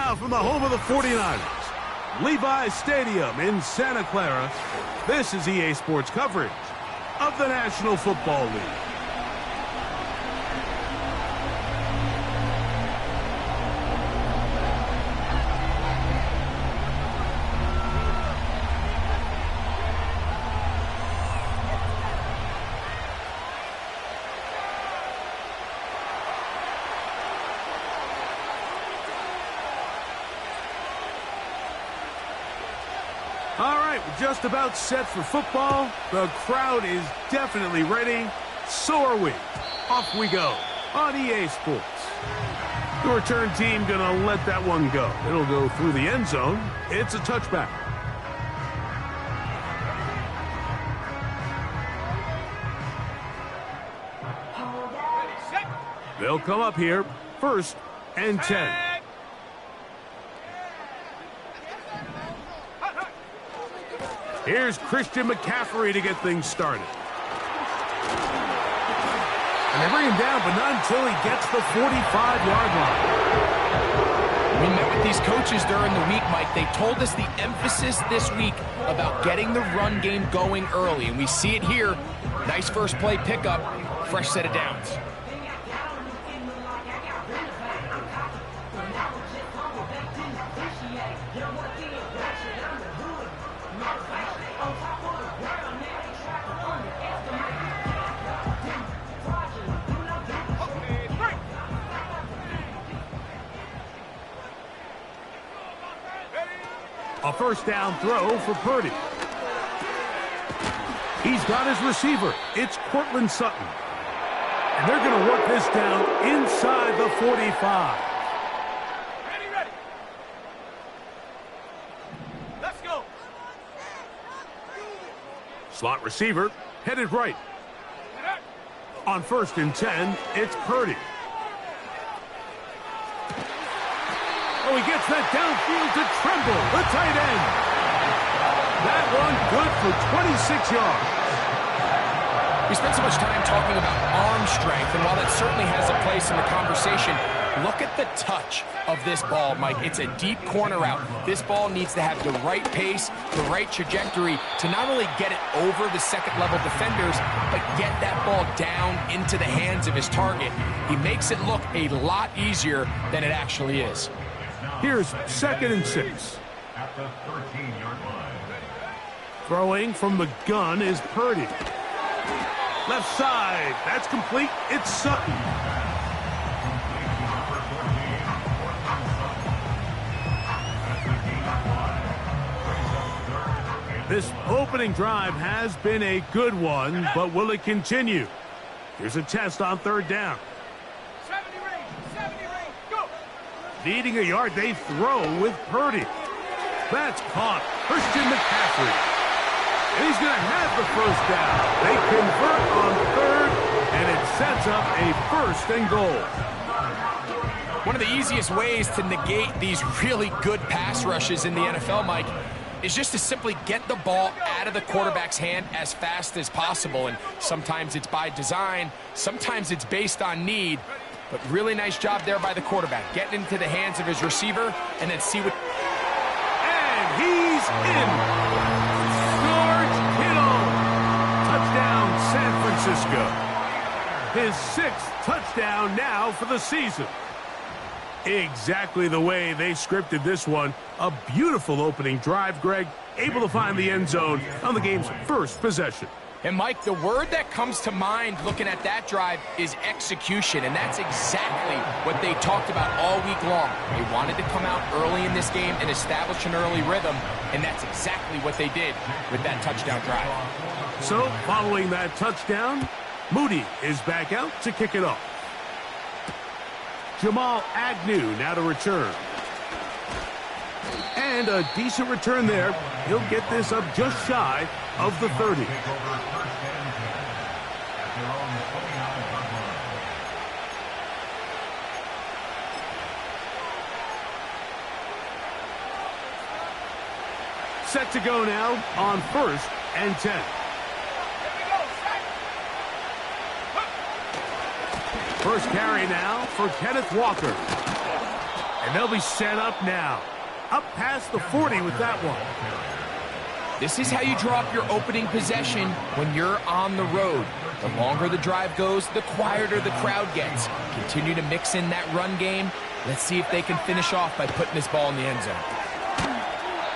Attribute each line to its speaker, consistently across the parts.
Speaker 1: now from the home of the 49ers, Levi's Stadium in Santa Clara, this is EA Sports coverage of the National Football League. All right, we're just about set for football. The crowd is definitely ready. So are we. Off we go on EA Sports. The return team going to let that one go. It'll go through the end zone. It's a touchback. They'll come up here, 1st and 10. Here's Christian McCaffrey to get things started. And they bring him down, but not until he gets the 45-yard line.
Speaker 2: We met with these coaches during the week, Mike. They told us the emphasis this week about getting the run game going early, and we see it here. Nice first play pickup, fresh set of downs.
Speaker 1: A first down throw for Purdy. He's got his receiver. It's Cortland Sutton. And they're going to work this down inside the 45.
Speaker 3: Ready. Let's go.
Speaker 1: Slot receiver headed right. On 1st and 10, it's Purdy. Oh, he gets that downfield to Tremble, the tight end. That one good for 26 yards.
Speaker 2: We spent so much time talking about arm strength, and while that certainly has a place in the conversation, look at the touch of this ball, Mike. It's a deep corner route. This ball needs to have the right pace, the right trajectory to not only get it over the second-level defenders, but get that ball down into the hands of his target. He makes it look a lot easier than it actually is.
Speaker 1: Here's 2nd and 6.
Speaker 4: At the 13-yard line.
Speaker 1: Throwing from the gun is Purdy. Left side. That's complete. It's Sutton. This opening drive has been a good one, but will it continue? Here's a test on 3rd down.
Speaker 3: 70 range, go!
Speaker 1: Needing a yard, they throw with Purdy. That's caught. Christian McCaffrey. And he's going to have the first down. They convert on 3rd, and it sets up a 1st and goal.
Speaker 2: One of the easiest ways to negate these really good pass rushes in the NFL, Mike, is just to simply get the ball out of the quarterback's hand as fast as possible. And sometimes it's by design, sometimes it's based on need. But really nice job there by the quarterback, getting into the hands of his receiver and then see what...
Speaker 1: And he's in. George Kittle. Touchdown, San Francisco. His 6th touchdown now for the season. Exactly the way they scripted this one. A beautiful opening drive, Greg. Able to find the end zone on the game's first possession.
Speaker 2: And, Mike, the word that comes to mind looking at that drive is execution, and that's exactly what they talked about all week long. They wanted to come out early in this game and establish an early rhythm, and that's exactly what they did with that touchdown drive.
Speaker 1: So, following that touchdown, Moody is back out to kick it off. Jamal Agnew now to return. And a decent return there. He'll get this up just shy of the 30. Set to go now on 1st and 10. First carry now for Kenneth Walker. And they'll be set up now. Up past the 40 with that one.
Speaker 2: This is how you draw up your opening possession when you're on the road. The longer the drive goes, the quieter the crowd gets. Continue to mix in that run game. Let's see if they can finish off by putting this ball in the end zone.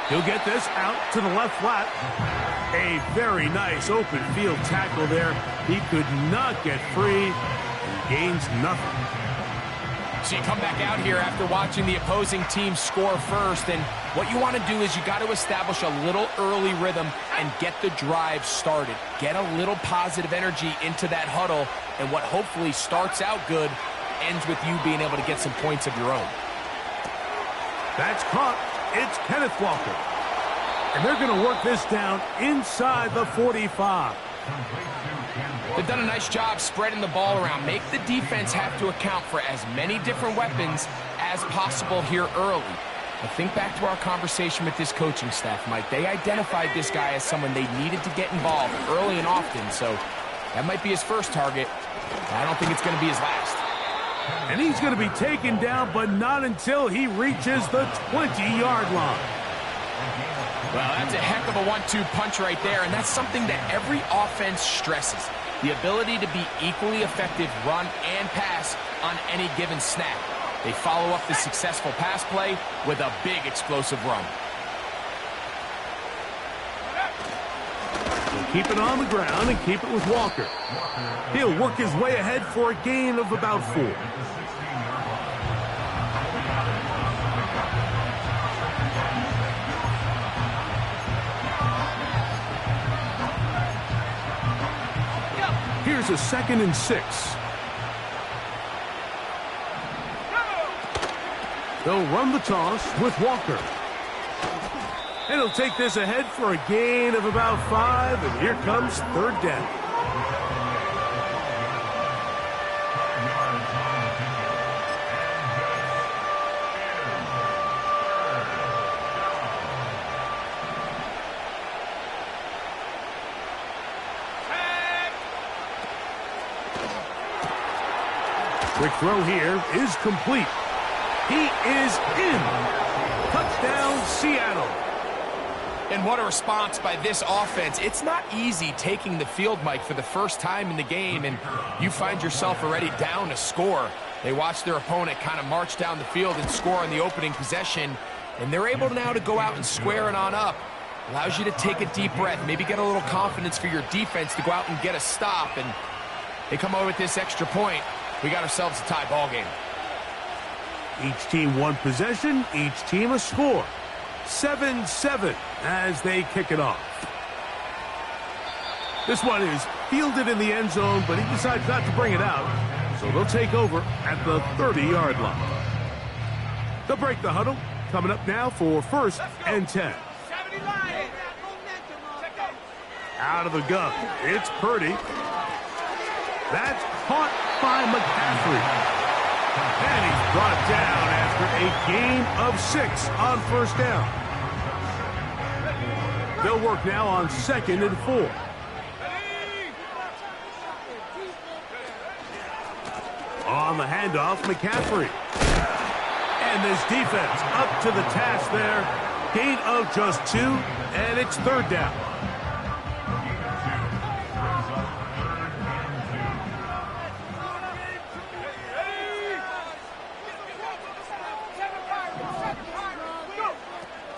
Speaker 1: He'll get this out to the left flat. A very nice open field tackle there. He could not get free. He gains nothing.
Speaker 2: So you come back out here after watching the opposing team score first, and what you want to do is you got to establish a little early rhythm and get the drive started. Get a little positive energy into that huddle, and what hopefully starts out good ends with you being able to get some points of your own.
Speaker 1: That's caught. It's Kenneth Walker. And they're going to work this down inside the 45.
Speaker 2: They've done a nice job spreading the ball around. Make the defense have to account for as many different weapons as possible here early. But think back to our conversation with this coaching staff, Mike. They identified this guy as someone they needed to get involved early and often, so that might be his first target. I don't think it's going to be his last.
Speaker 1: And he's going to be taken down, but not until he reaches the 20-yard line.
Speaker 2: Well, that's a heck of a 1-2 punch right there, and that's something that every offense stresses. The ability to be equally effective run and pass on any given snap. They follow up the successful pass play with a big explosive run.
Speaker 1: He'll keep it on the ground and keep it with Walker. He'll work his way ahead for a gain of about 4. Here's a 2nd and 6. They'll run the toss with Walker. And he'll take this ahead for a gain of about 5, and here comes 3rd down. Quick throw here is complete. He is in. Touchdown, Seattle.
Speaker 2: And what a response by this offense. It's not easy taking the field, Mike, for the first time in the game, and you find yourself already down a score. They watch their opponent kind of march down the field and score on the opening possession, and they're able now to go out and square it on up. Allows you to take a deep breath, maybe get a little confidence for your defense to go out and get a stop, and they come over with this extra point. We got ourselves a tie ball game.
Speaker 1: Each team one possession, each team a score. 7-7 as they kick it off. This one is fielded in the end zone, but he decides not to bring it out. So they'll take over at the 30-yard line. They'll break the huddle. Coming up now for 1st and 10. Out of the gun, it's Purdy. That's caught by McCaffrey. And he's brought down after a gain of 6 on 1st down. They'll work now on 2nd and 4. On the handoff, McCaffrey. And this defense up to the task there. Gain of just 2, and it's 3rd down.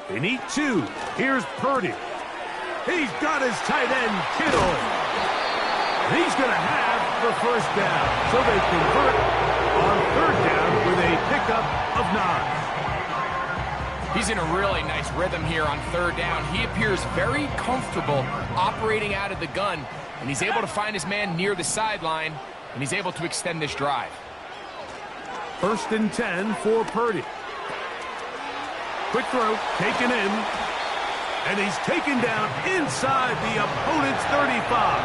Speaker 1: They need 2. Here's Purdy. He's got his tight end, Kittle. He's going to have the 1st down. So they convert on 3rd down with a pickup of 9.
Speaker 2: He's in a really nice rhythm here on 3rd down. He appears very comfortable operating out of the gun, and he's able to find his man near the sideline, and he's able to extend this drive.
Speaker 1: 1st and 10 for Purdy. Quick throw, taken in, and he's taken down inside the opponent's 35.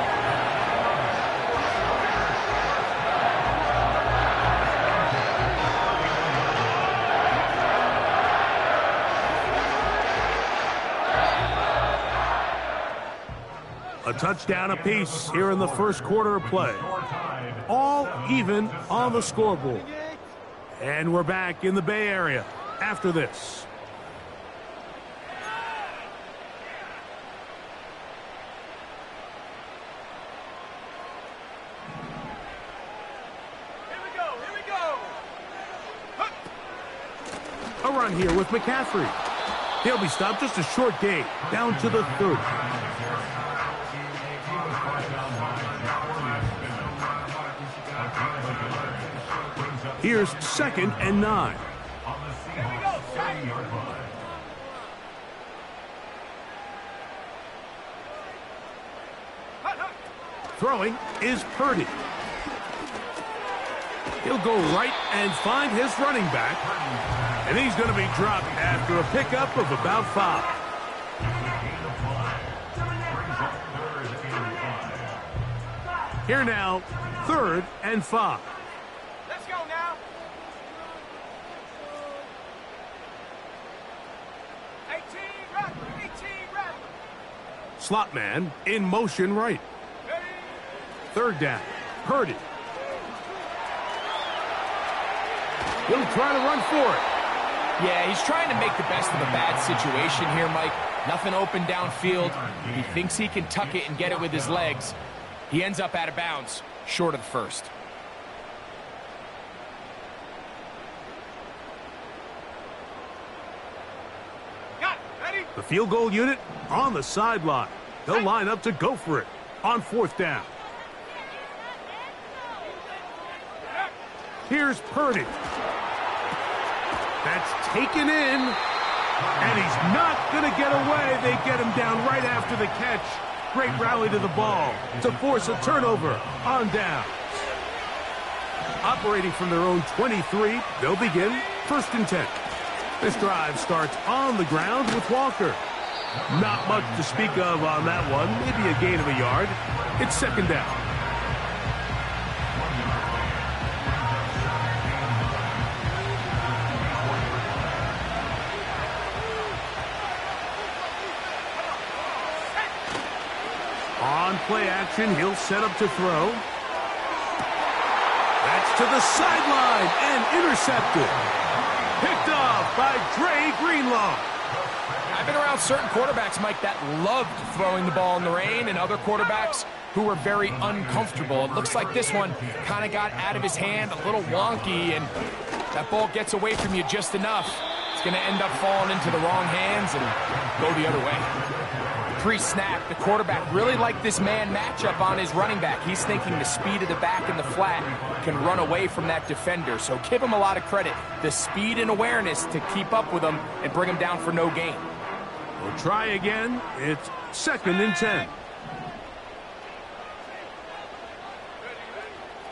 Speaker 1: A touchdown apiece here in the 1st quarter of play. All even on the scoreboard. And we're back in the Bay Area. after this. A run here with McCaffrey. He'll be stopped just a short gain, down to the 30. Here's 2nd and 9. Throwing is Purdy. He'll go right and find his running back. And he's going to be dropped after a pickup of about 5. Here now, 3rd and 5.
Speaker 3: Let's go now. 18 Rattler, 18 Rattler.
Speaker 1: Slot man in motion right. 3rd down, Purdy. He'll try to run for it.
Speaker 2: Yeah, he's trying to make the best of a bad situation here, Mike. Nothing open downfield. He thinks he can tuck it and get it with his legs. He ends up out of bounds, short of the 1st.
Speaker 3: Got it. Ready?
Speaker 1: The field goal unit on the sideline. They'll line up to go for it on 4th down. Here's Purdy. That's taken in, and he's not going to get away. They get him down right after the catch. Great rally to the ball to force a turnover on downs. Operating from their own 23, they'll begin 1st and 10. This drive starts on the ground with Walker. Not much to speak of on that one, maybe a gain of a yard. It's 2nd down. On play action, he'll set up to throw. That's to the sideline and intercepted. Picked off by Dre Greenlaw.
Speaker 2: I've been around certain quarterbacks, Mike, that loved throwing the ball in the rain, and other quarterbacks who were very uncomfortable. It looks like this one kind of got out of his hand, a little wonky, and that ball gets away from you just enough. It's going to end up falling into the wrong hands and go the other way. Pre-snap, the quarterback really liked this man matchup on his running back. He's thinking the speed of the back in the flat can run away from that defender. So give him a lot of credit. The speed and awareness to keep up with him and bring him down for no gain.
Speaker 1: We'll try again. It's 2nd and 10.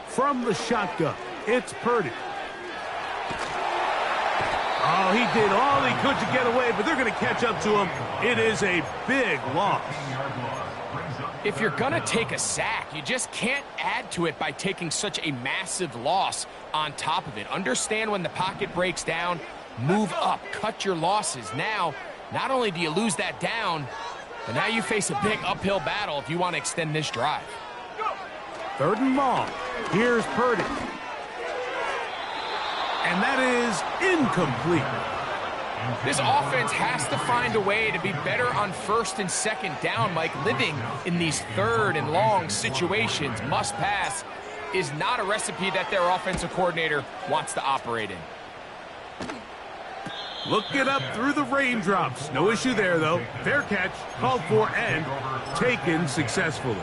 Speaker 1: From the shotgun, it's Purdy. Oh, he did all he could to get away, but they're going to catch up to him. It is a big loss.
Speaker 2: If you're going to take a sack, you just can't add to it by taking such a massive loss on top of it. Understand when the pocket breaks down, move up, cut your losses. Now, not only do you lose that down, but now you face a big uphill battle if you want to extend this drive.
Speaker 1: 3rd and long. Here's Purdy. And that is incomplete.
Speaker 2: This offense has to find a way to be better on 1st and 2nd down, Mike. Living in these 3rd and long situations, must pass, is not a recipe that their offensive coordinator wants to operate in.
Speaker 1: Looking up through the raindrops. No issue there, though. Fair catch, called for, and taken successfully.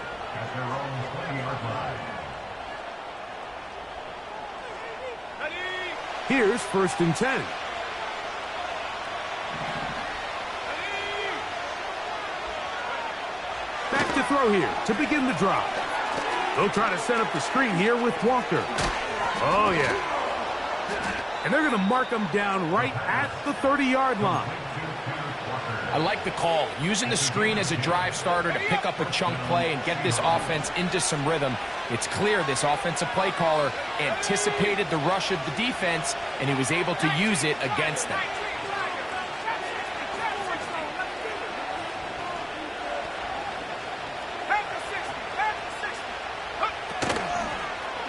Speaker 1: Here's 1st and 10. Back to throw here to begin the drive. They'll try to set up the screen here with Walker. Oh, yeah. And they're going to mark him down right at the 30-yard line.
Speaker 2: I like the call. Using the screen as a drive starter to pick up a chunk play and get this offense into some rhythm. It's clear this offensive play caller anticipated the rush of the defense, and he was able to use it against them.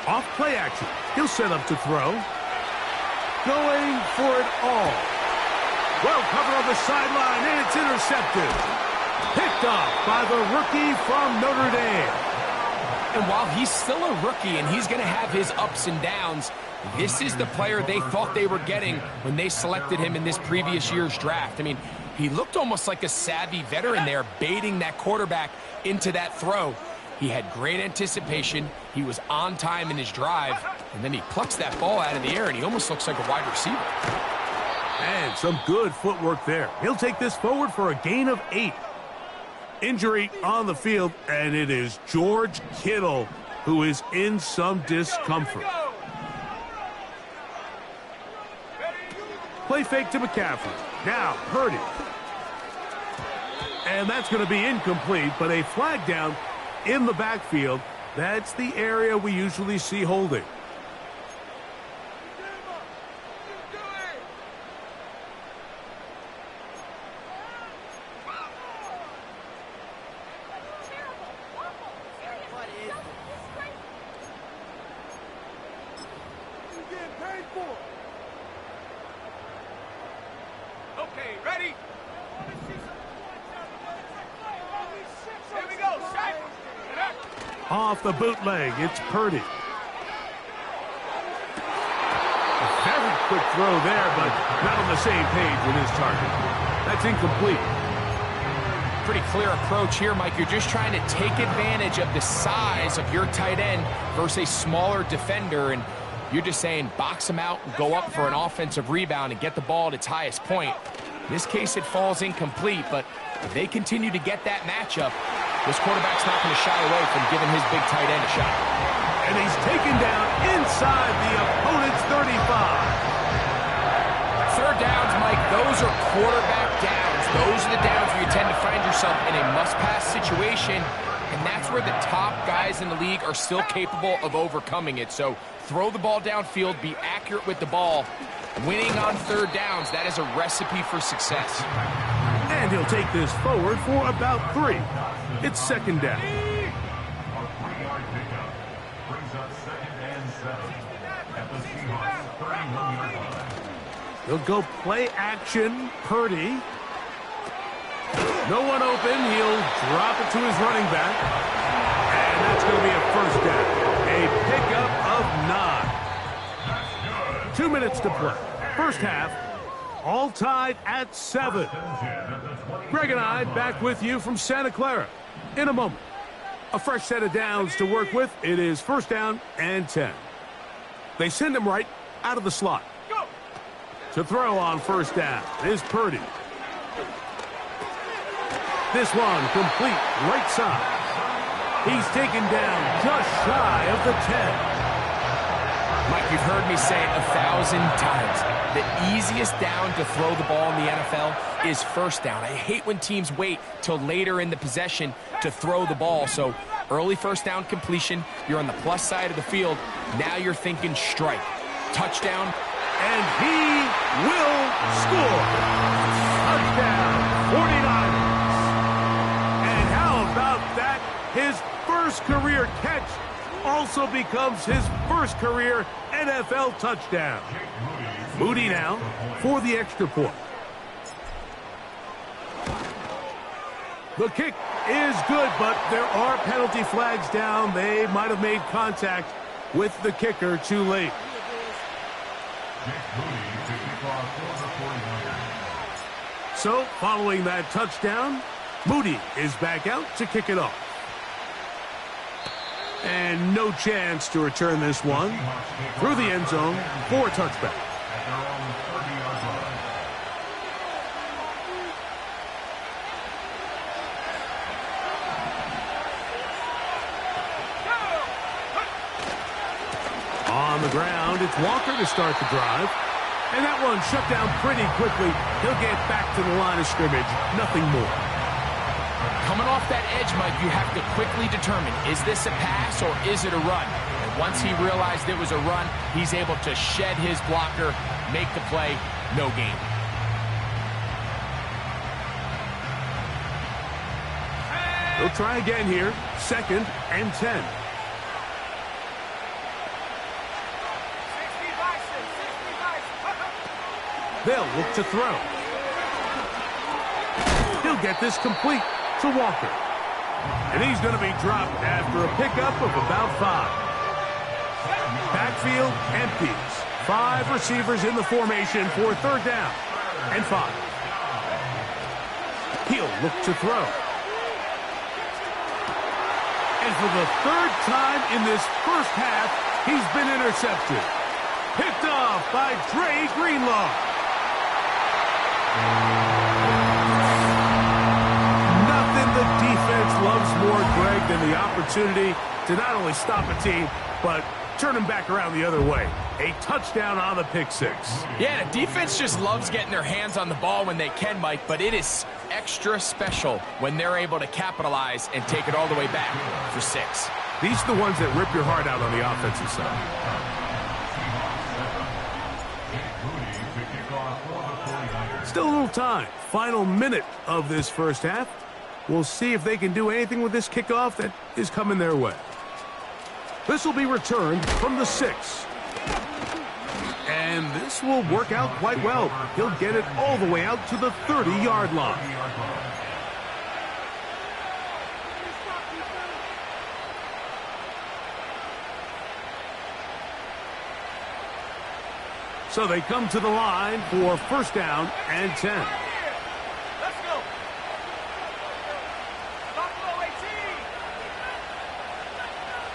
Speaker 1: Off play action. He'll set up to throw. Going for it all. Well covered on the sideline, and it's intercepted. Picked off by the rookie from Notre Dame.
Speaker 2: And while he's still a rookie and he's going to have his ups and downs, this is the player they thought they were getting when they selected him in this previous year's draft. I mean, he looked almost like a savvy veteran there, baiting that quarterback into that throw. He had great anticipation. He was on time in his drive, and then he plucks that ball out of the air, and he almost looks like a wide receiver.
Speaker 1: And some good footwork there. He'll take this forward for a gain of 8. Injury on the field, and it is George Kittle who is in some discomfort. Play fake to McCaffrey. Now Purdy. And that's going to be incomplete, but a flag down in the backfield. That's the area we usually see holding.
Speaker 3: Okay, ready? Here we go, shot.
Speaker 1: Off the bootleg, it's Purdy. A very quick throw there, but not on the same page with his target. That's incomplete.
Speaker 2: Pretty clear approach here, Mike. You're just trying to take advantage of the size of your tight end versus a smaller defender, and you're just saying box him out and go up for an offensive rebound and get the ball at its highest point. In this case, it falls incomplete, but if they continue to get that matchup, this quarterback's not going to shy away from giving his big tight end a shot.
Speaker 1: And he's taken down inside the opponent's 35.
Speaker 2: Third downs, Mike, those are quarterback downs. Those are the downs where you tend to find yourself in a must-pass situation, and that's where the top guys in the league are still capable of overcoming it. So throw the ball downfield, be accurate with the ball. Winning on third downs, that is a recipe for success.
Speaker 1: And he'll take this forward for about 3. It's second down.
Speaker 4: A 3-yard pickup brings up 2nd and 7 at the Seahawks 31-yard line.
Speaker 1: He'll go play action. Purdy. No one open. He'll drop it to his running back. And that's going to be a first down. A pickup of 9. 2 minutes to play. First half, all tied at 7. Greg and I back with you from Santa Clara in a moment. A fresh set of downs to work with. It is first down and 10. They send him right out of the slot. To throw on first down is Purdy. This one complete right side. He's taken down just shy of the 10.
Speaker 2: Mike, you've heard me say it 1,000 times. The easiest down to throw the ball in the NFL is first down. I hate when teams wait till later in the possession to throw the ball. So early first down completion, you're on the plus side of the field. Now you're thinking strike. Touchdown.
Speaker 1: And he will score. Touchdown, 49ers. And how about that? His first career catch also becomes his first career NFL touchdown. Moody now for the extra point. The kick is good, but there are penalty flags down. They might have made contact with the kicker too late. So, following that touchdown, Moody is back out to kick it off. And no chance to return this one through the end zone for a touchback. On the ground, it's Walker to start the drive. And that one shut down pretty quickly. He'll get back to the line of scrimmage. Nothing more.
Speaker 2: Coming off that edge, Mike, you have to quickly determine, is this a pass or is it a run? And once he realized it was a run, he's able to shed his blocker, make the play, no gain.
Speaker 1: They'll try again here. Second and 10. They'll look to throw. He'll get this complete to Walker. And he's going to be dropped after a pickup of about 5. Backfield empties. 5 receivers in the formation for third down and 5. He'll look to throw. And for the third time in this first half, he's been intercepted. Picked off by Dre Greenlaw. Nothing the defense loves more, Greg, than the opportunity to not only stop a team, but turn them back around the other way. A touchdown on the pick 6.
Speaker 2: Yeah, the defense just loves getting their hands on the ball when they can, Mike, but it is extra special when they're able to capitalize and take it all the way back for 6.
Speaker 1: These are the ones that rip your heart out on the offensive side. Still a little time. Final minute of this first half. We'll see if they can do anything with this kickoff that is coming their way. This will be returned from the 6. And this will work out quite well. He'll get it all the way out to the 30-yard line. So they come to the line for first down and 10.
Speaker 3: Let's go. Buffalo 18.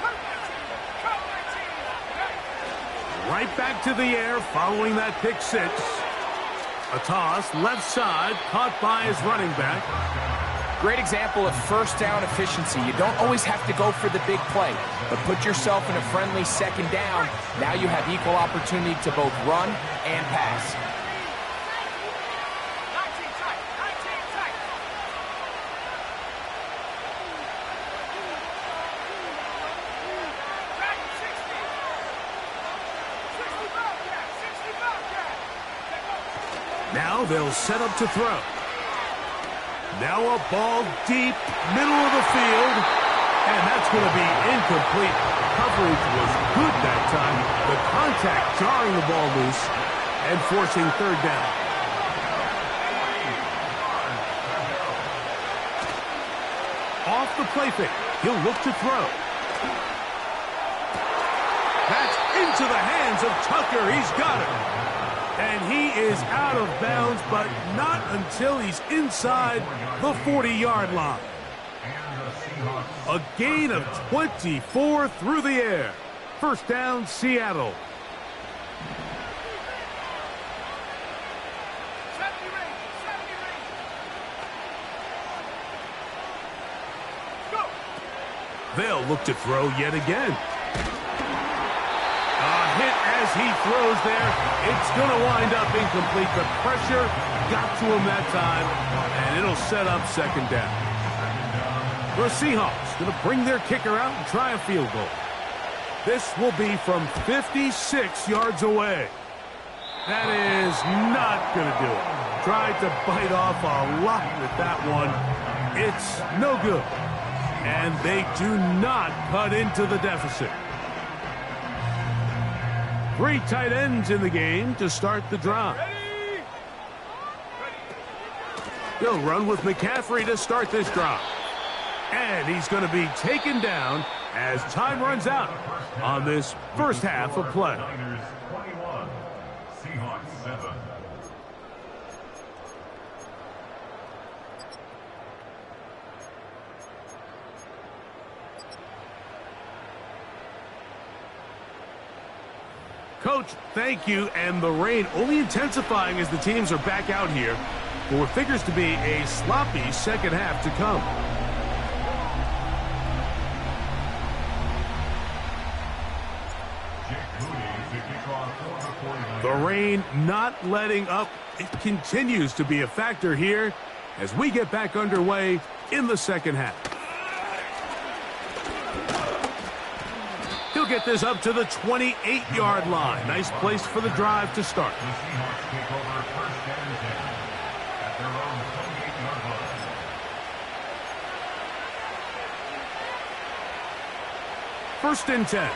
Speaker 3: Come 19.
Speaker 1: Right back to the air following that pick 6. A toss left side caught by his running back.
Speaker 2: Great example of first down efficiency. You don't always have to go for the big play, but put yourself in a friendly second down. Now you have equal opportunity to both run and pass.
Speaker 3: 19 tight. 19 tight. Back 60. 60 Bobcat. 60 Bobcat.
Speaker 1: Now they'll set up to throw. Now a ball deep, middle of the field, and that's going to be incomplete. Coverage was good that time. The contact jarring the ball loose and forcing third down. Off the play fake, he'll look to throw. That's into the hands of Tucker. He's got it. And he is out of bounds, but not until he's inside the 40-yard line. A gain of 24 through the air. First down, Seattle.
Speaker 3: 70 range. 70 range. Go.
Speaker 1: They'll look to throw yet again. Hit as he throws there. It's going to wind up incomplete. The pressure got to him that time, and it'll set up second down. The Seahawks going to bring their kicker out and try a field goal. This will be from 56 yards away. That is not going to do it. Tried to bite off a lot with that one. It's no good. And they do not cut into the deficit. 3 tight ends in the game to start the drive. They'll run with McCaffrey to start this drive. And he's going to be taken down as time runs out on this first half of play.
Speaker 4: 21, Seahawks 7.
Speaker 1: Coach, thank you, and the rain only intensifying as the teams are back out here for what figures to be a sloppy second half to come. The rain not letting up. It continues to be a factor here as we get back underway in the second half. He'll get this up to the 28-yard line. Nice place for the drive to start.
Speaker 4: The Seahawks take over first and 10 at their own 28-yard line.
Speaker 1: First and 10.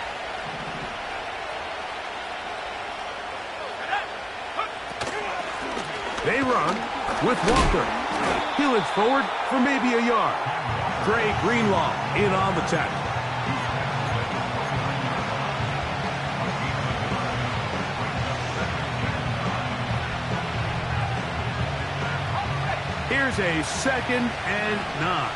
Speaker 1: They run with Walker. He'll inch forward for maybe a yard. Dre Greenlaw in on the tackle. Here's a 2nd and 9.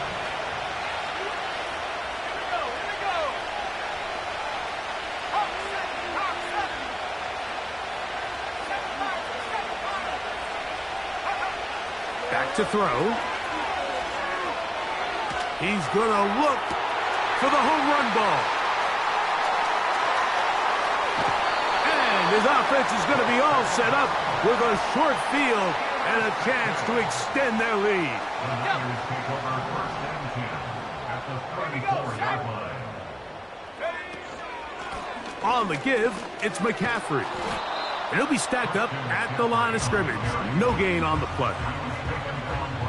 Speaker 1: Back to throw. He's going to look for the home run ball. And his offense is going to be all set up with a short field and a chance to extend their lead.
Speaker 4: The Niners take over 1st and 10 at the 34-yard line.
Speaker 1: On the give, it's McCaffrey. And he'll be stacked up at the line of scrimmage. No gain on the play.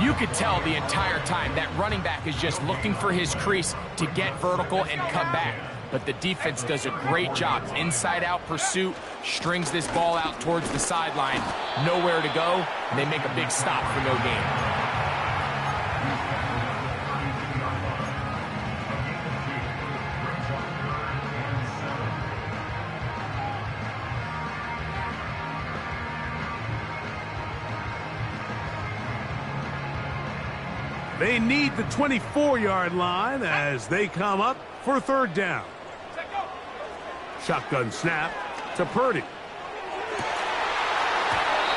Speaker 2: You could tell the entire time that running back is just looking for his crease to get vertical and cut back. But the defense does a great job. Inside-out pursuit, strings this ball out towards the sideline. Nowhere to go, and they make a big stop for no gain.
Speaker 1: They need the 24-yard line as they come up for 3rd down. Shotgun snap to Purdy.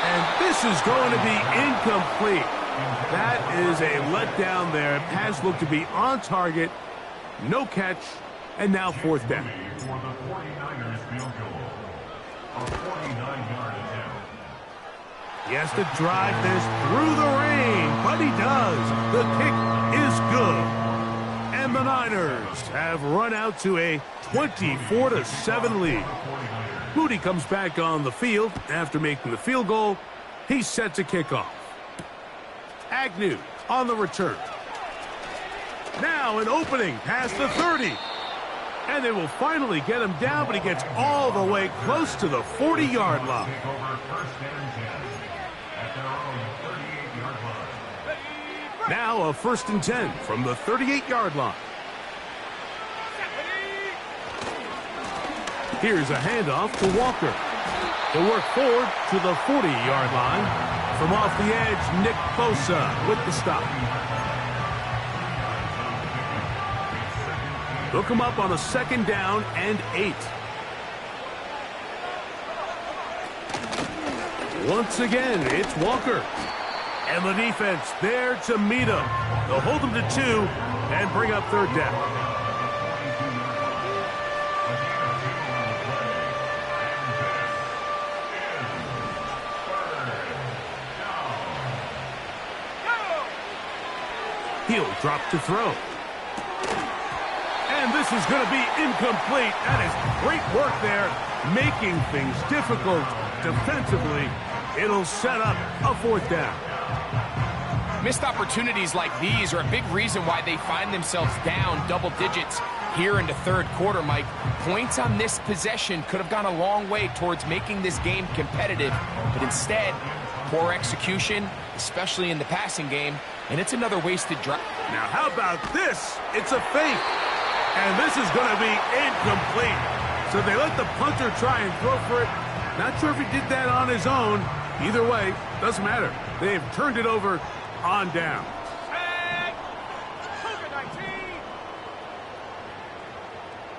Speaker 1: And this is going to be incomplete. That is a letdown there. Pass looked to be on target. No catch. And now 4th down.
Speaker 4: For the 49ers field goal. A 49-yard attempt.
Speaker 1: He has to drive this through the rain, but he does. The kick is good. And the Niners have run out to a 24-7 lead. Moody comes back on the field after making the field goal. He's set to kick off. Agnew on the return. Now an opening past the 30. And they will finally get him down, but he gets all the way close to the 40-yard line.
Speaker 4: Take over 1st and 10 at their own 38-yard line.
Speaker 1: Now a 1st and 10 from the 38-yard line. Here's a handoff to Walker. He'll work forward to the 40-yard line. From off the edge, Nick Bosa with the stop. They'll come up on a 2nd down and 8. Once again, it's Walker. And the defense there to meet him. They'll hold him to 2 and bring up 3rd down. He'll drop to throw. And this is going to be incomplete. That is great work there, making things difficult defensively. It'll set up a 4th down.
Speaker 2: Missed opportunities like these are a big reason why they find themselves down double digits here in the 3rd quarter, Mike. Points on this possession could have gone a long way towards making this game competitive, but instead, poor execution, especially in the passing game, and it's another wasted drive.
Speaker 1: Now how about this? It's a fake. And this is going to be incomplete. So they let the punter try and throw for it. Not sure if he did that on his own. Either way, doesn't matter. They've turned it over on down.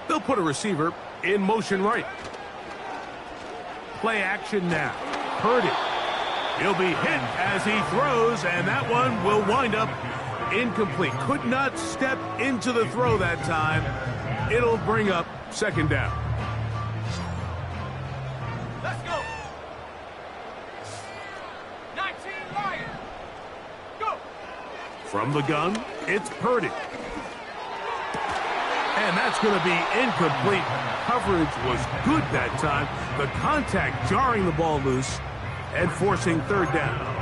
Speaker 1: They'll put a receiver in motion right. Play action now. Purdy. He'll be hit as he throws, and that one will wind up incomplete. Could not step into the throw that time. It'll bring up 2nd down.
Speaker 3: Let's go. 19 Lions. Go.
Speaker 1: From the gun, it's Purdy. And that's going to be incomplete. Coverage was good that time. The contact jarring the ball loose and forcing 3rd down.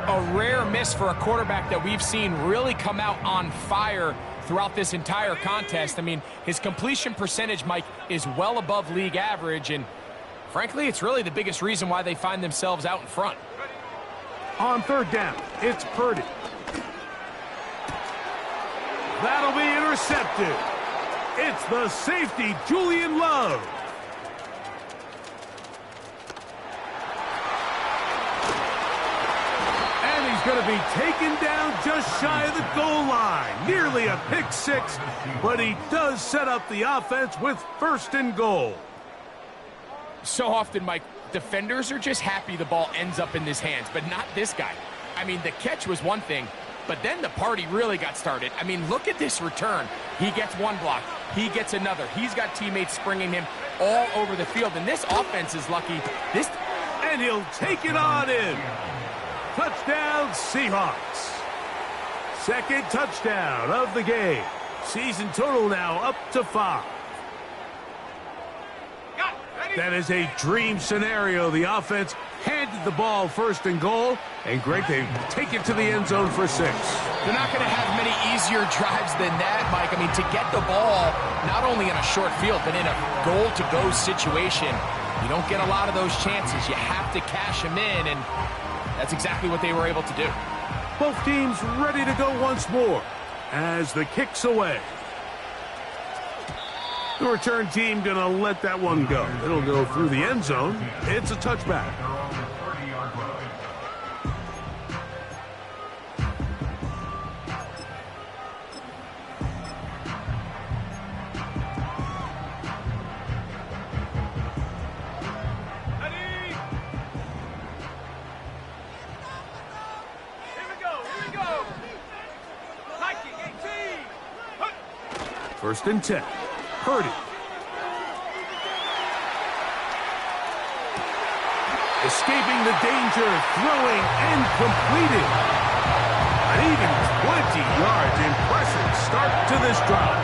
Speaker 2: A rare miss for a quarterback that we've seen really come out on fire throughout this entire contest. I mean, his completion percentage, Mike, is well above league average, and frankly, it's really the biggest reason why they find themselves out in front.
Speaker 1: On third down, it's Purdy. That'll be intercepted. It's the safety, Julian Love. And he's going to be taken down just shy of the goal line. Nearly a pick six, but he does set up the offense with first and goal.
Speaker 2: So often, Mike, defenders are just happy the ball ends up in his hands, but not this guy. I mean, the catch was one thing, but then the party really got started. I mean, look at this return. He gets one block. He gets another. He's got teammates springing him all over the field, and this offense is lucky.
Speaker 1: And he'll take it on in. Touchdown, Seahawks. Second touchdown of the game. Season total now up to 5. That is a dream scenario. The offense handed the ball first and goal. And Greg, they take it to the end zone for 6.
Speaker 2: They're not going to have many easier drives than that, Mike. I mean, to get the ball, not only in a short field, but in a goal-to-go situation, you don't get a lot of those chances. You have to cash them in, and that's exactly what they were able to do.
Speaker 1: Both teams ready to go once more as the kick's away. The return team going to let that one go. It'll go through the end zone. It's a touchback. First and 10. Purdy. Escaping the danger, throwing and completed. An even 20 yards. Impressive start to this drive.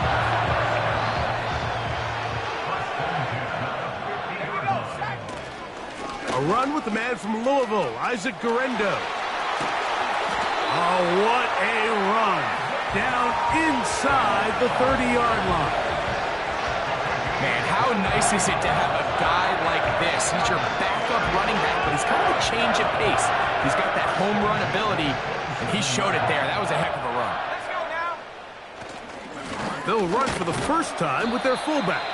Speaker 1: A run with the man from Louisville, Isaac Guerendo. Oh, what a run. Down inside the 30-yard line.
Speaker 2: Man, how nice is it to have a guy like this? He's your backup running back, but he's kind of a change of pace. He's got that home run ability, and he showed it there. That was a heck of a run.
Speaker 3: Let's go now.
Speaker 1: They'll run for the first time with their fullback.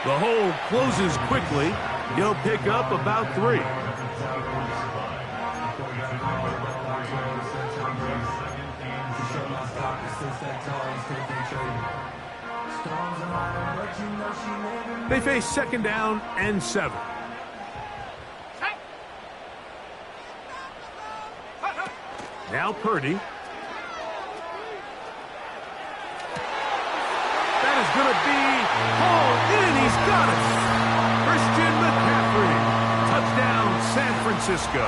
Speaker 1: The hole closes quickly. He'll pick up about 3. They face second down and 7. Now Purdy. That is going to be hauled in. He's got it. Christian McCaffrey. Touchdown, San Francisco.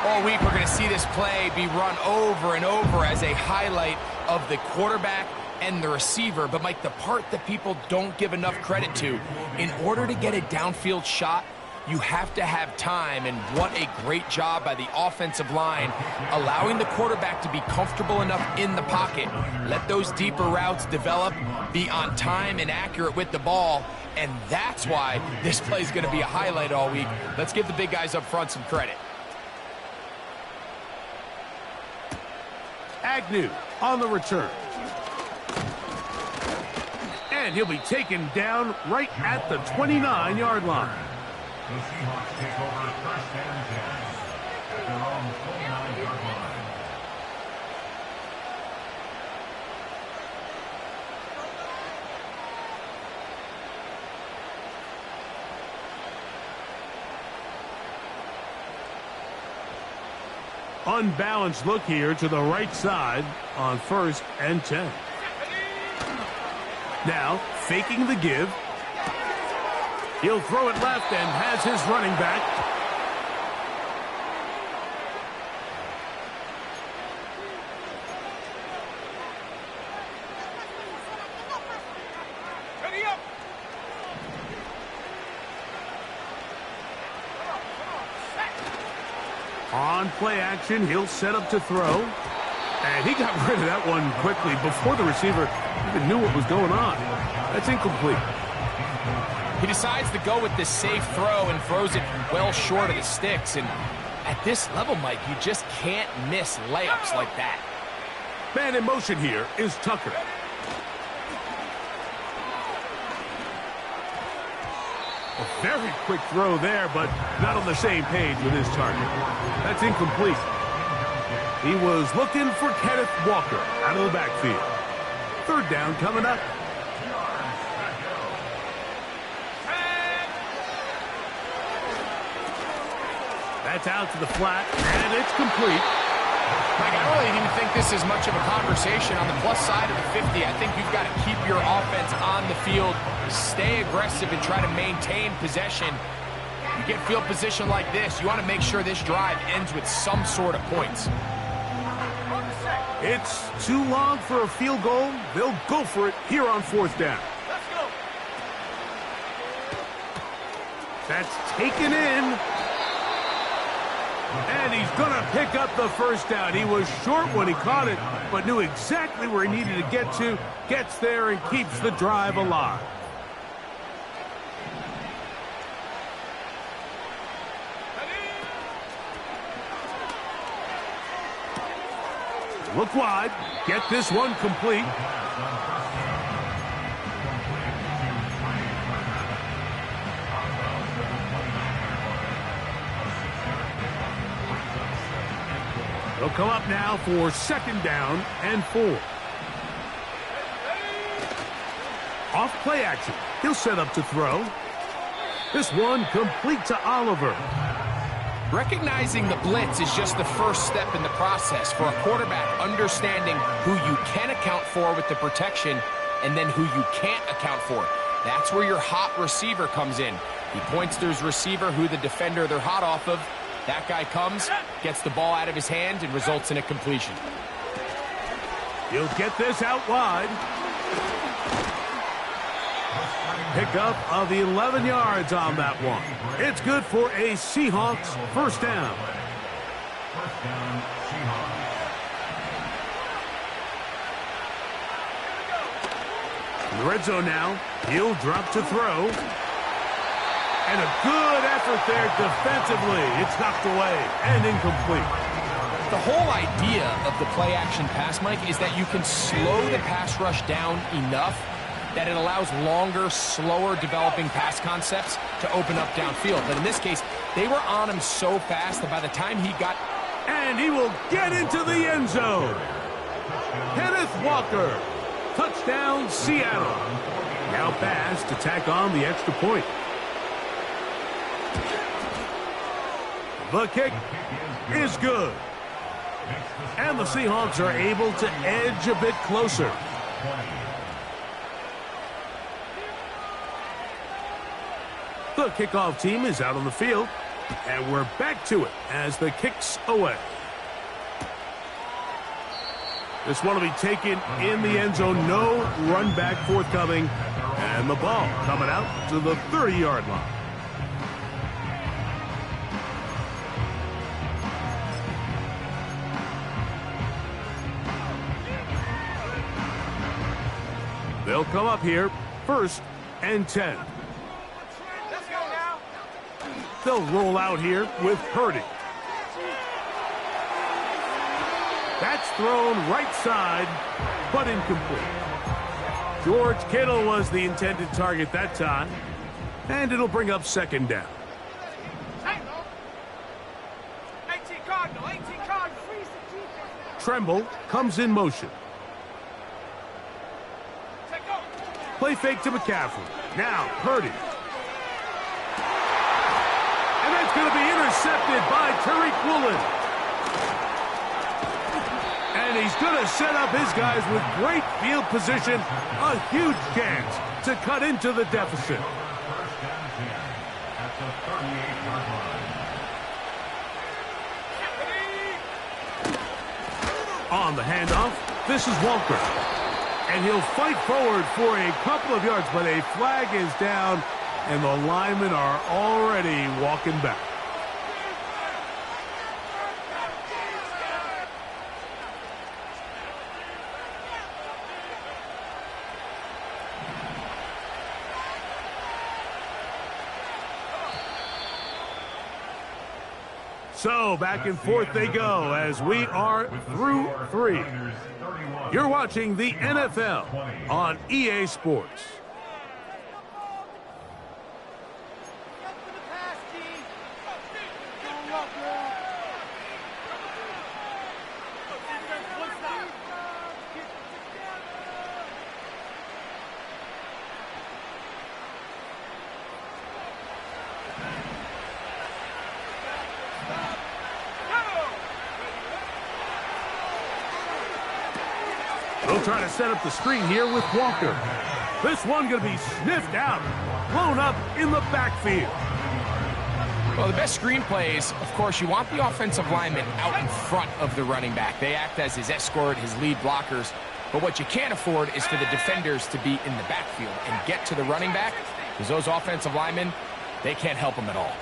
Speaker 2: All week we're going to see this play be run over and over as a highlight of the quarterback and the receiver. But, Mike, the part that people don't give enough credit to, in order to get a downfield shot, you have to have time, and what a great job by the offensive line, allowing the quarterback to be comfortable enough in the pocket, let those deeper routes develop, be on time and accurate with the ball, and that's why this play is going to be a highlight all week. Let's give the big guys up front some credit.
Speaker 1: Agnew on the return. And he'll be taken down right at the 29-yard line.
Speaker 4: The Seahawks take over first and 10 at their own 29-yard line.
Speaker 1: Unbalanced look here to the right side on first and 10. Now, faking the give. He'll throw it left and has his running back.
Speaker 3: Ready up.
Speaker 1: On play action, he'll set up to throw. And he got rid of that one quickly before the receiver even knew what was going on. That's incomplete.
Speaker 2: He decides to go with this safe throw and throws it well short of the sticks. And At this level, Mike, you just can't miss layups like that.
Speaker 1: Man in motion here is Tucker. A very quick throw there, but not on the same page with his target. That's incomplete. He was looking for Kenneth Walker out of the backfield. Third down coming up. That's out to the flat, and it's complete.
Speaker 2: Mike, I don't really even think this is much of a conversation. On the plus side of the 50, I think you've got to keep your offense on the field, stay aggressive, and try to maintain possession. You get field position like this, you want to make sure this drive ends with some sort of points.
Speaker 1: It's too long for a field goal. They'll go for it here on fourth down.
Speaker 3: Let's go.
Speaker 1: That's taken in. And he's going to pick up the first down. He was short when he caught it, but knew exactly where he needed to get to. Gets there and keeps the drive alive. Look wide. Get this one complete. They'll come up now for second down and 4. Off play action. He'll set up to throw. This one complete to Oliver.
Speaker 2: Recognizing the blitz is just the first step in the process for a quarterback, understanding who you can account for with the protection and then who you can't account for. That's where your hot receiver comes in. He points to his receiver, who the defender they're hot off of. That guy comes, gets the ball out of his hand, and results in a completion.
Speaker 1: He'll get this out wide. Pickup of 11 yards on that one. It's good for a Seahawks first down.
Speaker 4: First down, Seahawks.
Speaker 1: In the red zone now, he'll drop to throw. And a good effort there defensively. It's knocked away and incomplete.
Speaker 2: The whole idea of the play-action pass, Mike, is that you can slow the pass rush down enough that it allows longer, slower developing pass concepts to open up downfield. But in this case, they were on him so fast that by the time he got...
Speaker 1: And he will get into the end zone. Kenneth Walker. Touchdown, Seattle. Now pass to tack on the extra point. The kick is good. And the Seahawks are able to edge a bit closer. The kickoff team is out on the field. And we're back to it as the kick's away. This one will be taken in the end zone. No run back forthcoming. And the ball coming out to the 30-yard line. They'll come up here, first and 10.
Speaker 3: Let's go now.
Speaker 1: They'll roll out here with Purdy. That's thrown right side, but incomplete. George Kittle was the intended target that time, and it'll bring up second down.
Speaker 3: 18 Cardinal, 18 Cardinal.
Speaker 1: Tremble comes in motion. Play fake to McCaffrey. Now, Purdy. And that's going to be intercepted by Tariq Woolen. And he's going to set up his guys with great field position. A huge chance to cut into the deficit.
Speaker 4: First down 10 at the 38-yard line.
Speaker 1: On the handoff, this is Walker. And he'll fight forward for a couple of yards, but a flag is down, and the linemen are already walking back. So back and forth they go as we are through 3. You're watching the NFL on EA Sports. They'll try to set up the screen here with Walker. This one going to be sniffed out, blown up in the backfield.
Speaker 2: Well, the best screen plays, of course, you want the offensive lineman out in front of the running back. They act as his escort, his lead blockers. But what you can't afford is for the defenders to be in the backfield and get to the running back, because those offensive linemen, they can't help him at all.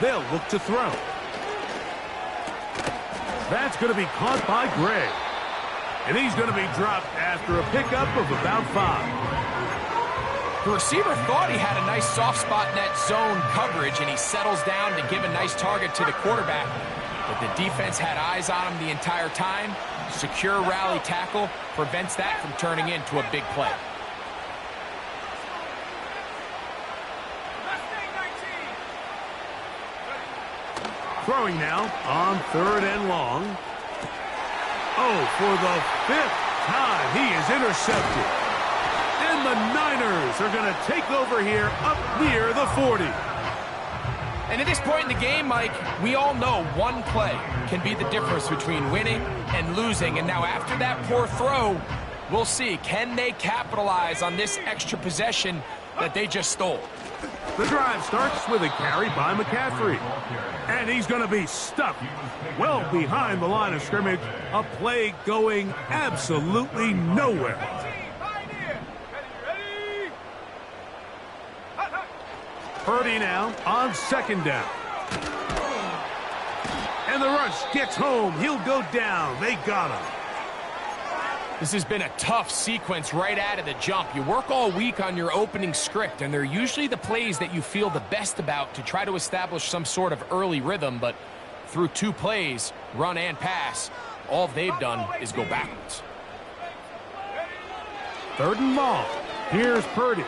Speaker 1: They'll look to throw. That's going to be caught by Gray. And he's going to be dropped after a pickup of about 5.
Speaker 2: The receiver thought he had a nice soft spot in that zone coverage, and he settles down to give a nice target to the quarterback. But the defense had eyes on him the entire time. Secure rally tackle prevents that from turning into a big play.
Speaker 1: Throwing now on 3rd and long. Oh, for the 5th time, he is intercepted. And the Niners are going to take over here up near the 40.
Speaker 2: And at this point in the game, Mike, we all know one play can be the difference between winning and losing. And now after that poor throw, we'll see, can they capitalize on this extra possession that they just stole?
Speaker 1: The drive starts with a carry by McCaffrey. And he's going to be stuck well behind the line of scrimmage. A play going absolutely nowhere. Purdy now on 2nd down. And the rush gets home. He'll go down. They got him.
Speaker 2: This has been a tough sequence right out of the jump. You work all week on your opening script, and they're usually the plays that you feel the best about to try to establish some sort of early rhythm, but through 2 plays, run and pass, all they've done is go backwards.
Speaker 1: 3rd and long. Here's Purdy.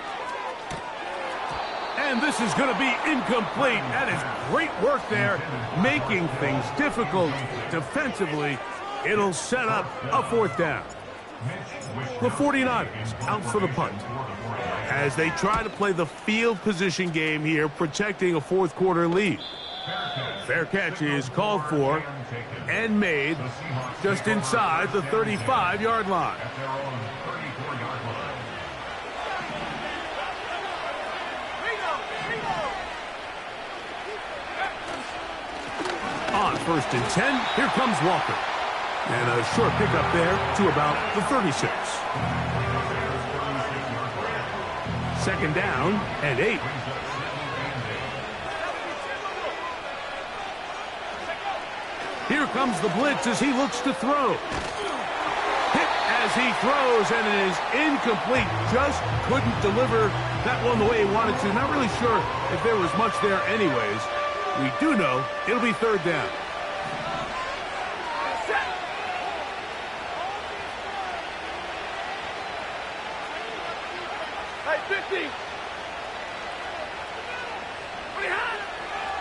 Speaker 1: And this is going to be incomplete. That is great work there, making things difficult defensively. It'll set up a 4th down. The 49ers out for the punt as they try to play the field position game here, protecting a 4th quarter lead. Fair catch is called for and made just inside the 35-yard line. On 1st and 10, here comes Walker. And a short pickup there to about the 36. 2nd down and 8. Here comes the blitz as he looks to throw. Hit as he throws, and it is incomplete. Just couldn't deliver that one the way he wanted to. Not really sure if there was much there anyways. We do know it'll be 3rd down.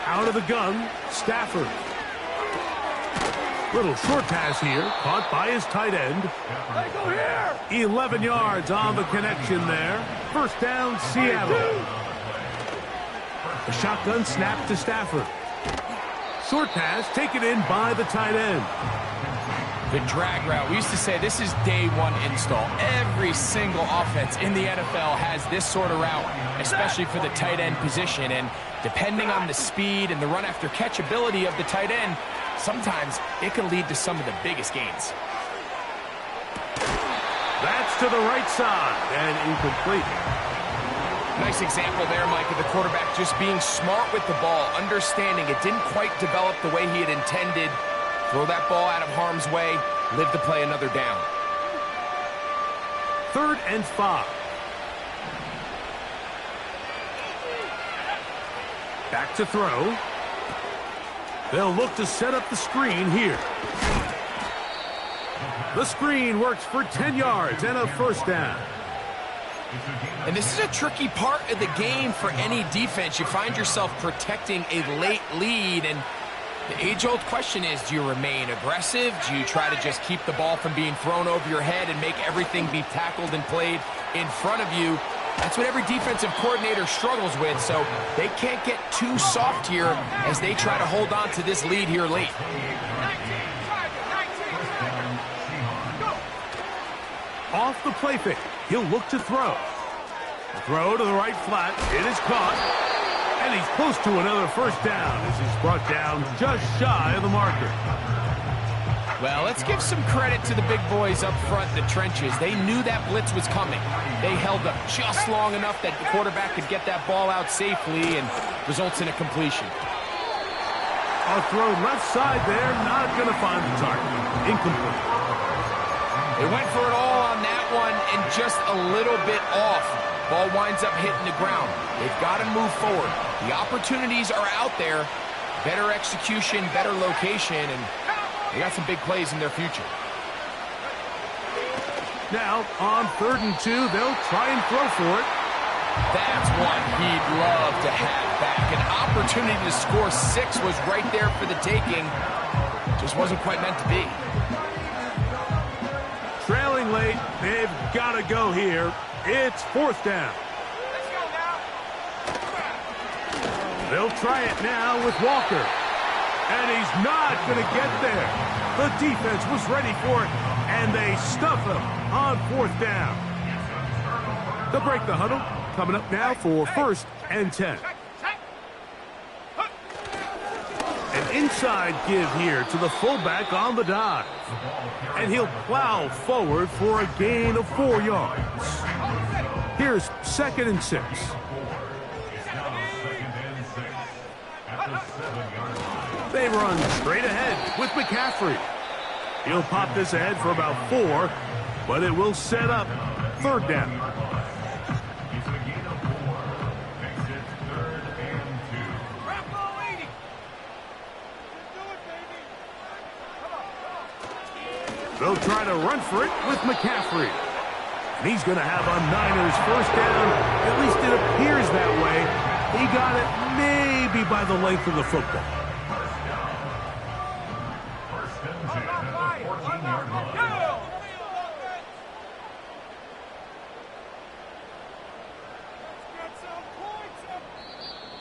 Speaker 1: Out of the gun, Stafford. Little short pass here, caught by his tight end. 11 yards on the connection there. 1st down, Seattle. The shotgun snap to Stafford. Short pass taken in by the tight end.
Speaker 2: The drag route. We used to say this is day 1 install. Every single offense in the NFL has this sort of route, especially for the tight end position. And depending on the speed and the run after catch ability of the tight end, sometimes it can lead to some of the biggest gains.
Speaker 1: That's to the right side and incomplete.
Speaker 2: Nice example there, Mike, of the quarterback just being smart with the ball, understanding it didn't quite develop the way he had intended. Throw that ball out of harm's way, live to play another down.
Speaker 1: 3rd and 5. Back to throw. They'll look to set up the screen here. The screen works for 10 yards and a first down.
Speaker 2: And this is a tricky part of the game for any defense. You find yourself protecting a late lead, and the age-old question is, do you remain aggressive? Do you try to just keep the ball from being thrown over your head and make everything be tackled and played in front of you? That's what every defensive coordinator struggles with, so they can't get too soft here as they try to hold on to this lead here late.
Speaker 1: Off the play fake, he'll look to throw. The throw to the right flat, it is caught. And he's close to another first down as he's brought down just shy of the marker.
Speaker 2: Well, let's give some credit to the big boys up front in the trenches. They knew that blitz was coming. They held up just long enough that the quarterback could get that ball out safely and results in a completion.
Speaker 1: A throw left side there, not going to find the target. Incomplete.
Speaker 2: They went for it all on that one and just a little bit off. Ball winds up hitting the ground. They've got to move forward. The opportunities are out there. Better execution, better location, and they got some big plays in their future.
Speaker 1: Now, on 3rd and 2, they'll try and throw for it.
Speaker 2: That's one he'd love to have back. An opportunity to score 6 was right there for the taking. Just wasn't quite meant to be.
Speaker 1: Trailing late, they've got to go here. It's 4th down.
Speaker 3: Let's go now.
Speaker 1: They'll try it now with Walker. And he's not going to get there. The defense was ready for it, and they stuff him on 4th down. They'll break the huddle. Coming up now for 1st and 10. An inside give here to the fullback on the dive. And he'll plow forward for a gain of 4 yards. Here's 2nd and 6. They run straight ahead with McCaffrey. He'll pop this ahead for about 4, but it will set up 3rd down. They'll try to run for it with McCaffrey. And he's going to have a Niners first down. At least it appears that way. He got it maybe by the length of the football.
Speaker 4: First and 10 at the 14-yard line.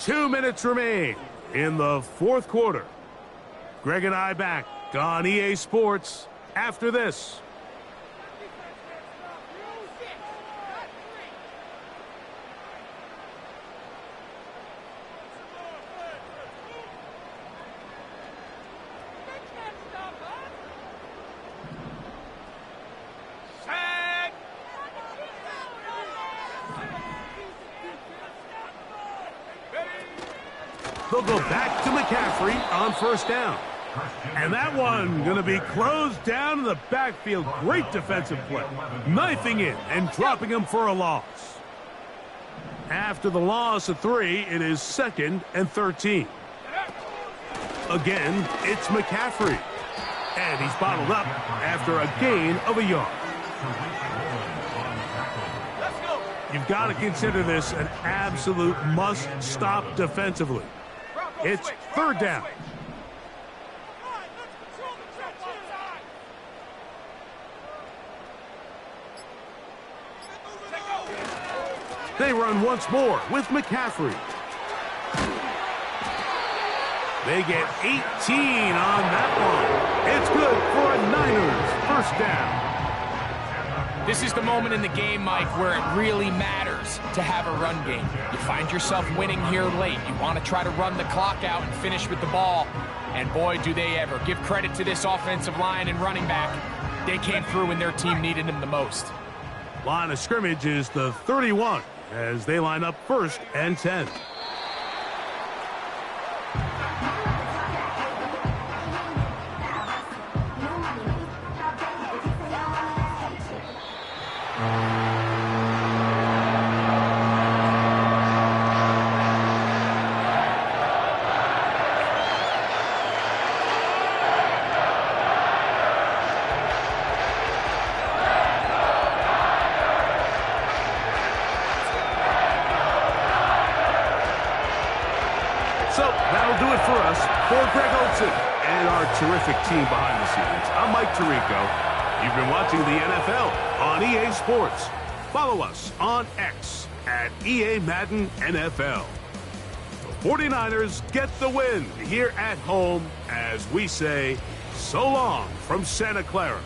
Speaker 1: 2 minutes remain in the 4th quarter. Greg and I back on EA Sports after this. They'll go back to McCaffrey on 1st down. And that one going to be closed down in the backfield. Great defensive play. Knifing in and dropping him for a loss. After the loss of 3, it is 2nd and 13. Again, it's McCaffrey. And he's bottled up after a gain of a yard. You've got to consider this an absolute must-stop defensively. It's 3rd down. They run once more with McCaffrey. They get 18 on that one. It's good for a Niners first down.
Speaker 2: This is the moment in the game, Mike, where it really matters to have a run game. You find yourself winning here late. You want to try to run the clock out and finish with the ball. And boy, do they ever. Give credit to this offensive line and running back. They came through when their team needed them the most.
Speaker 1: Line of scrimmage is the 31 as they line up 1st and 10. For Greg Olson and our terrific team behind the scenes, I'm Mike Tirico. You've been watching the NFL on EA Sports. Follow us on X at EA Madden NFL. The 49ers get the win here at home as we say so long from Santa Clara.